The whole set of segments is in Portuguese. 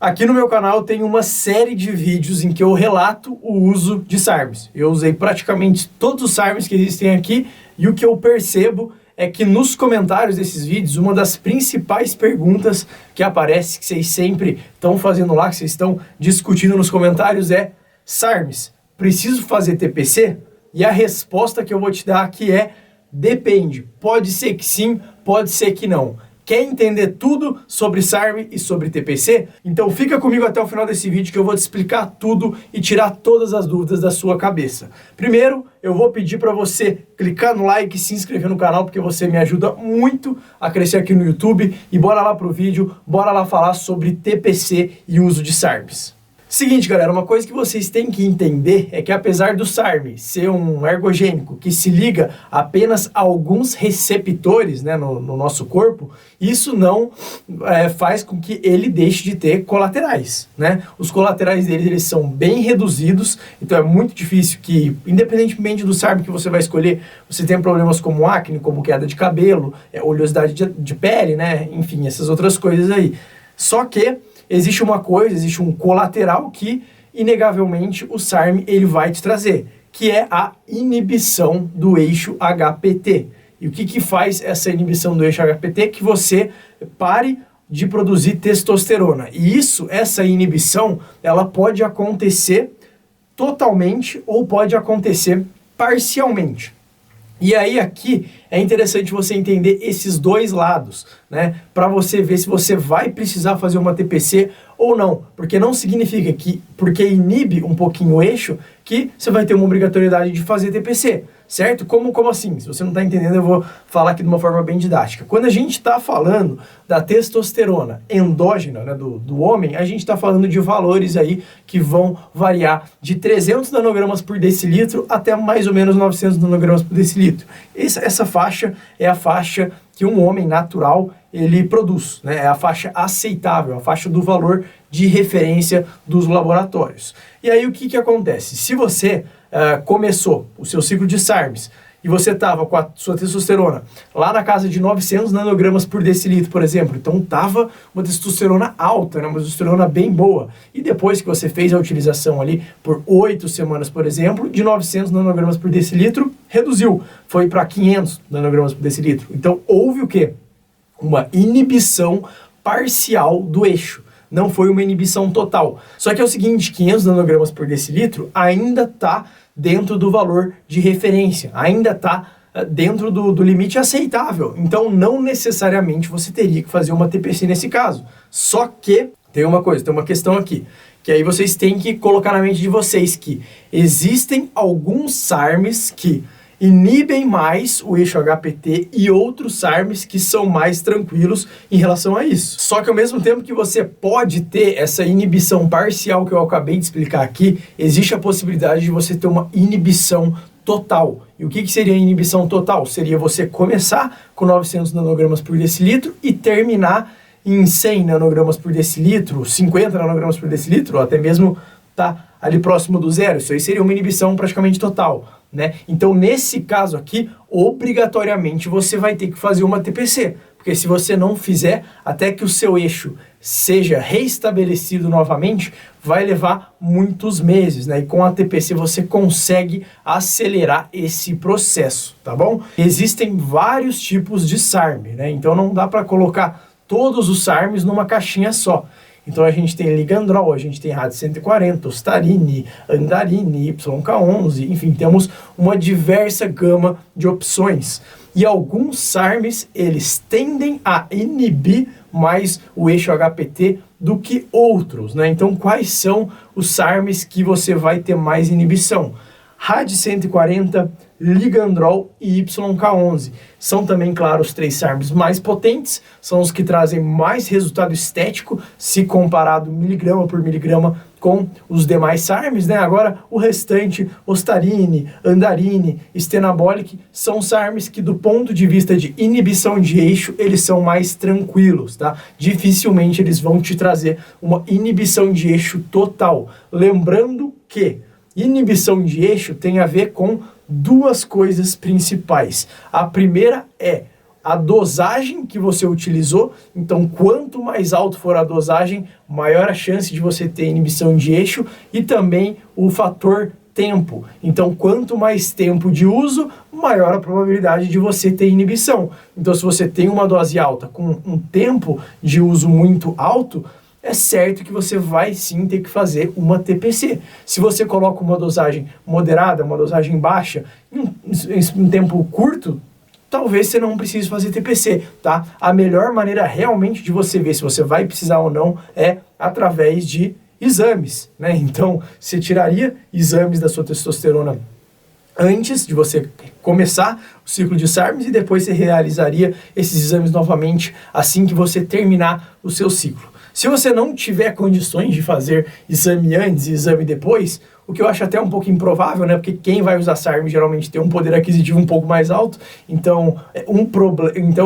Aqui no meu canal tem uma série de vídeos em que eu relato o uso de SARMs. Eu usei praticamente todos os SARMs que existem aqui e o que eu percebo é que nos comentários desses vídeos, uma das principais perguntas que aparece, que vocês sempre estão fazendo lá, que vocês estão discutindo nos comentários é: SARMs, preciso fazer TPC? E a resposta que eu vou te dar aqui é: depende. Pode ser que sim, pode ser que não. Quer entender tudo sobre SARM e sobre TPC? Então fica comigo até o final desse vídeo que eu vou te explicar tudo e tirar todas as dúvidas da sua cabeça. Primeiro, eu vou pedir para você clicar no like e se inscrever no canal, porque você me ajuda muito a crescer aqui no YouTube. E bora lá pro vídeo, bora lá falar sobre TPC e uso de SARMs. Seguinte, galera, uma coisa que vocês têm que entender é que apesar do SARM ser um ergogênico que se liga apenas a alguns receptores, né, no nosso corpo, isso não faz com que ele deixe de ter colaterais, né? Os colaterais dele, eles são bem reduzidos, então é muito difícil que, independentemente do SARM que você vai escolher, você tenha problemas como acne, como queda de cabelo, oleosidade de pele, né? Enfim, essas outras coisas aí. Só que existe uma coisa, existe um colateral que, inegavelmente, o SARM ele vai te trazer, que é a inibição do eixo HPT. E o que faz essa inibição do eixo HPT? Que você pare de produzir testosterona. E essa inibição, ela pode acontecer totalmente ou pode acontecer parcialmente. E aí aqui é interessante você entender esses dois lados, né? Para você ver se você vai precisar fazer uma TPC ou não. Porque não significa que, porque inibe um pouquinho o eixo, que você vai ter uma obrigatoriedade de fazer TPC, certo? Como assim? Se você não está entendendo, eu vou falar aqui de uma forma bem didática. Quando a gente está falando da testosterona endógena, né, do homem, a gente está falando de valores aí que vão variar de 300 nanogramas por decilitro até mais ou menos 900 nanogramas por decilitro. Essa faixa é a faixa que um homem natural ele produz, né? É a faixa aceitável, a faixa do valor de referência dos laboratórios. E aí o que acontece? Se você começou o seu ciclo de SARMs e você estava com a sua testosterona lá na casa de 900 nanogramas por decilitro, por exemplo, então estava uma testosterona alta, né? Uma testosterona bem boa. E depois que você fez a utilização ali por 8 semanas, por exemplo, de 900 nanogramas por decilitro, reduziu, foi para 500 nanogramas por decilitro. Então houve o quê? Uma inibição parcial do eixo. Não foi uma inibição total. Só que é o seguinte, 500 nanogramas por decilitro ainda está dentro do valor de referência, ainda está dentro do limite aceitável. Então, não necessariamente você teria que fazer uma TPC nesse caso. Só que tem uma coisa, tem uma questão aqui, que aí vocês têm que colocar na mente de vocês que existem alguns SARMs que inibem mais o eixo HPT e outros SARMs que são mais tranquilos em relação a isso. Só que ao mesmo tempo que você pode ter essa inibição parcial que eu acabei de explicar aqui, existe a possibilidade de você ter uma inibição total. E o que seria a inibição total? Seria você começar com 900 nanogramas por decilitro e terminar em 100 nanogramas por decilitro, 50 nanogramas por decilitro, ou até mesmo tá ali próximo do zero. Isso aí seria uma inibição praticamente total, né? Então, nesse caso aqui, obrigatoriamente você vai ter que fazer uma TPC, porque se você não fizer, até que o seu eixo seja reestabelecido novamente, vai levar muitos meses, né? E com a TPC você consegue acelerar esse processo, tá bom? Existem vários tipos de SARM, né? Então não dá para colocar todos os SARMs numa caixinha só. Então a gente tem Ligandrol, a gente tem RAD 140, Ostarine, Andarine, YK11, enfim, temos uma diversa gama de opções. E alguns SARMs, eles tendem a inibir mais o eixo HPT do que outros, né? Então quais são os SARMs que você vai ter mais inibição? RAD 140, Ligandrol e YK11. São também, claro, os 3 SARMs mais potentes, são os que trazem mais resultado estético, se comparado miligrama por miligrama com os demais SARMs, né? Agora, o restante, Ostarine, Andarine, Stenabolic, são SARMs que, do ponto de vista de inibição de eixo, eles são mais tranquilos, tá? Dificilmente eles vão te trazer uma inibição de eixo total. Lembrando que inibição de eixo tem a ver com duas coisas principais. A primeira é a dosagem que você utilizou. Então, quanto mais alto for a dosagem, maior a chance de você ter inibição de eixo, e também o fator tempo. Então, quanto mais tempo de uso, maior a probabilidade de você ter inibição. Então, se você tem uma dose alta com um tempo de uso muito alto, é certo que você vai sim ter que fazer uma TPC. Se você coloca uma dosagem moderada, uma dosagem baixa, em um tempo curto, talvez você não precise fazer TPC, tá? A melhor maneira realmente de você ver se você vai precisar ou não é através de exames, né? Então, você tiraria exames da sua testosterona antes de você começar o ciclo de SARMs e depois você realizaria esses exames novamente assim que você terminar o seu ciclo. Se você não tiver condições de fazer exame antes e exame depois, o que eu acho até um pouco improvável, né? Porque quem vai usar SARM geralmente tem um poder aquisitivo um pouco mais alto, então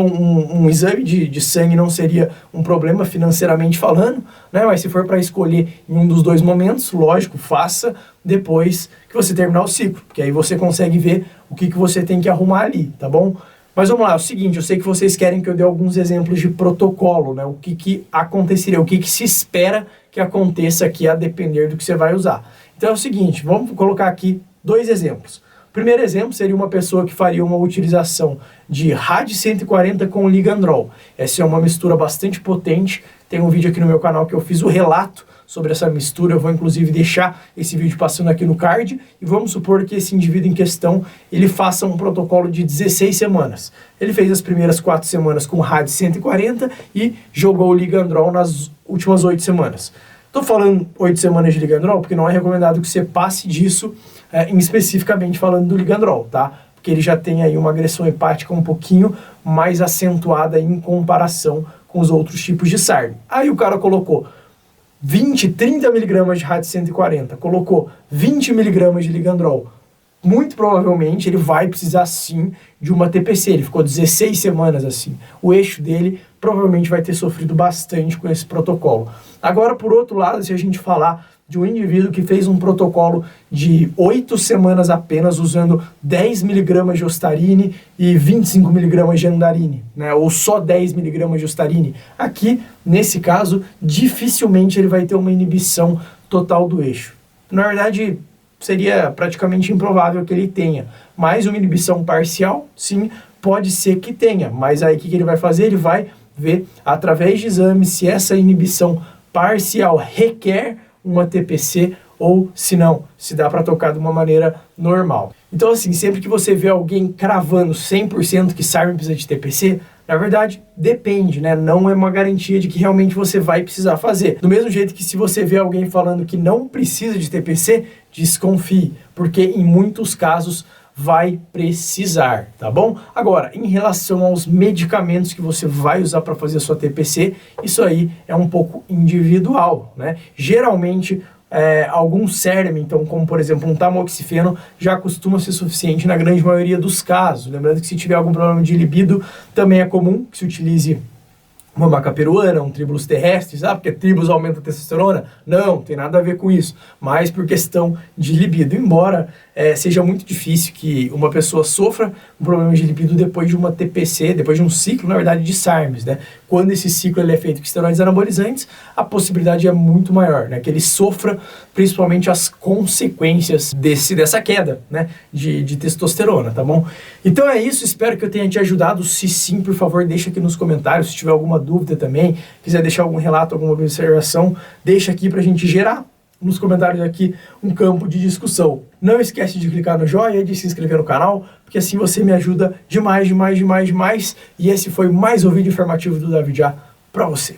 um exame de sangue não seria um problema financeiramente falando, né? Mas se for para escolher em um dos dois momentos, lógico, faça depois que você terminar o ciclo, porque aí você consegue ver o que você tem que arrumar ali, tá bom? Mas vamos lá, é o seguinte, eu sei que vocês querem que eu dê alguns exemplos de protocolo, né? O que aconteceria, o que se espera que aconteça aqui a depender do que você vai usar. Então é o seguinte, vamos colocar aqui 2 exemplos. O primeiro exemplo seria uma pessoa que faria uma utilização de RAD 140 com ligandrol. Essa é uma mistura bastante potente, tem um vídeo aqui no meu canal que eu fiz o relato sobre essa mistura, eu vou inclusive deixar esse vídeo passando aqui no card, e vamos supor que esse indivíduo em questão, ele faça um protocolo de 16 semanas. Ele fez as primeiras 4 semanas com RAD 140 e jogou o ligandrol nas últimas 8 semanas. Estou falando 8 semanas de ligandrol porque não é recomendado que você passe disso, especificamente falando do ligandrol, tá? Porque ele já tem aí uma agressão hepática um pouquinho mais acentuada em comparação com os outros tipos de SARM. Aí o cara colocou 20, 30 miligramas de RAD 140, colocou 20 miligramas de ligandrol. Muito provavelmente ele vai precisar sim de uma TPC, ele ficou 16 semanas assim. O eixo dele provavelmente vai ter sofrido bastante com esse protocolo. Agora, por outro lado, se a gente falar de um indivíduo que fez um protocolo de 8 semanas apenas, usando 10 miligramas de Ostarine e 25 miligramas de Andarine, né? Ou só 10 miligramas de Ostarine. Aqui, nesse caso, dificilmente ele vai ter uma inibição total do eixo. Na verdade, seria praticamente improvável que ele tenha, mas uma inibição parcial, sim, pode ser que tenha. Mas aí o que ele vai fazer? Ele vai ver, através de exames, se essa inibição parcial requer uma TPC ou se não, se dá para tocar de uma maneira normal. Então assim, sempre que você vê alguém cravando 100% que SARM precisa de TPC, na verdade, depende, né? Não é uma garantia de que realmente você vai precisar fazer. Do mesmo jeito que se você vê alguém falando que não precisa de TPC, desconfie, porque em muitos casos vai precisar, tá bom? Agora, em relação aos medicamentos que você vai usar para fazer a sua TPC, isso aí é um pouco individual, né? Geralmente, algum SERM, então, como por exemplo um tamoxifeno, já costuma ser suficiente na grande maioria dos casos. Lembrando que se tiver algum problema de libido, também é comum que se utilize uma maca peruana, um tribulus terrestres, porque tribulus aumenta a testosterona? Não, tem nada a ver com isso, mas por questão de libido, embora seja muito difícil que uma pessoa sofra um problema de libido depois de uma TPC, depois de um ciclo, na verdade, de SARMs, né? Quando esse ciclo ele é feito com esteroides anabolizantes, a possibilidade é muito maior, né? Que ele sofra principalmente as consequências dessa queda, né? De testosterona, tá bom? Então é isso, espero que eu tenha te ajudado. Se sim, por favor, deixa aqui nos comentários, se tiver alguma dúvida também, quiser deixar algum relato, alguma observação, deixa aqui pra gente gerar nos comentários aqui um campo de discussão. Não esquece de clicar no joinha e de se inscrever no canal, porque assim você me ajuda demais, demais, demais, demais. E esse foi mais um vídeo informativo do David Já pra você.